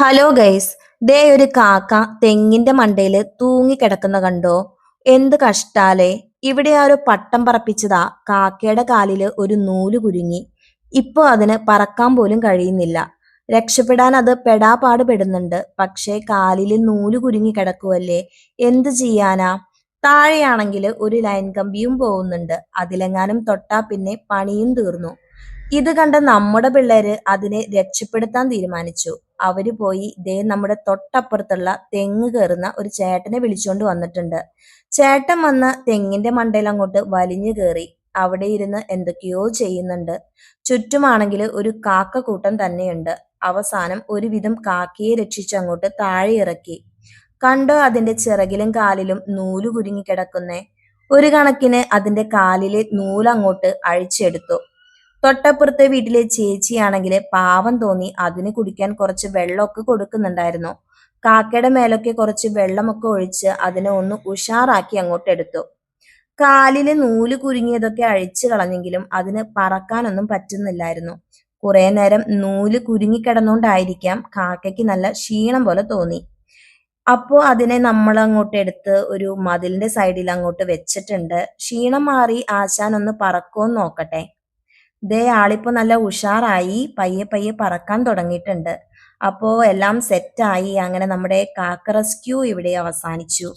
Hello guys, ദേ ഒരു കാക്ക തെങ്ങിന്റെ മണ്ടയില് തൂങ്ങിക്കിടക്കുന്ന കണ്ടോ? എന്ത് കഷ്ടാലേ. ഇവിടെ ആരോ പട്ടം പറപ്പിച്ചതാ. കാക്കയുടെ കാലില് ഒരു നൂല് കുരുങ്ങി. ഇപ്പൊ അതിന് പറക്കാൻ പോലും കഴിയുന്നില്ല. രക്ഷപ്പെടാൻ അത് പെടാപാട് പെടുന്നുണ്ട്. പക്ഷേ കാലില് നൂല് കുരുങ്ങി കിടക്കുവല്ലേ, എന്ത് ചെയ്യാനാ? താഴെയാണെങ്കില് ഒരു ലൈൻ കമ്പിയും പോകുന്നുണ്ട്. അതിലെങ്ങാനും തൊട്ടാ പിന്നെ പണിയും തീർന്നു. ഇത് കണ്ട നമ്മുടെ പിള്ളേര് അതിനെ രക്ഷപ്പെടുത്താൻ തീരുമാനിച്ചു. അവര് പോയി ദേ നമ്മുടെ തൊട്ടപ്പുറത്തുള്ള തെങ്ങ് കയറുന്ന ഒരു ചേട്ടനെ വിളിച്ചോണ്ട് വന്നിട്ടുണ്ട്. ചേട്ടൻ വന്ന് തെങ്ങിന്റെ മണ്ടയിൽ അങ്ങോട്ട് വലിഞ്ഞു കയറി. അവിടെ ഇരുന്ന് എന്തൊക്കെയോ ചെയ്യുന്നുണ്ട്. ചുറ്റുമാണെങ്കിൽ ഒരു കാക്കക്കൂട്ടം തന്നെയുണ്ട്. അവസാനം ഒരുവിധം കാക്കയെ രക്ഷിച്ച് അങ്ങോട്ട് താഴെ ഇറക്കി. കണ്ടോ അതിന്റെ ചിറകിലും കാലിലും നൂല് കുരുങ്ങി കിടക്കുന്നേ. ഒരു കണക്കിന് അതിന്റെ കാലിലെ നൂലങ്ങോട്ട് അഴിച്ചെടുത്തു. തൊട്ടപ്പുറത്തെ വീട്ടിലെ ചേച്ചിയാണെങ്കിൽ പാവം തോന്നി, അതിന് കുടിക്കാൻ കുറച്ച് വെള്ളമൊക്കെ കൊടുക്കുന്നുണ്ടായിരുന്നു. കാക്കയുടെ മേലൊക്കെ കുറച്ച് വെള്ളമൊക്കെ ഒഴിച്ച് അതിനെ ഒന്ന് ഉഷാറാക്കി അങ്ങോട്ട് എടുത്തു. കാലില് നൂല് കുരുങ്ങിയതൊക്കെ അഴിച്ചു കളഞ്ഞെങ്കിലും അതിന് പറക്കാനൊന്നും പറ്റുന്നില്ലായിരുന്നു. കുറെ നേരം നൂല് കുരുങ്ങിക്കിടന്നുകൊണ്ടായിരിക്കാം കാക്കയ്ക്ക് നല്ല ക്ഷീണം പോലെ തോന്നി. അപ്പോ അതിനെ നമ്മൾ അങ്ങോട്ട് എടുത്ത് ഒരു മതിലിന്റെ സൈഡിൽ അങ്ങോട്ട് വെച്ചിട്ടുണ്ട്. ക്ഷീണം മാറി ആശാൻ ഒന്ന് പറക്കുമോന്ന് നോക്കട്ടെ. ദേ ആളിപ്പോ നല്ല ഉഷാറായി പയ്യെ പയ്യെ പറക്കാൻ തുടങ്ങിയിട്ടുണ്ട്. അപ്പോ എല്ലാം സെറ്റായി. അങ്ങനെ നമ്മുടെ കാക്ക റെസ്ക്യൂ ഇവിടെ അവസാനിച്ചു.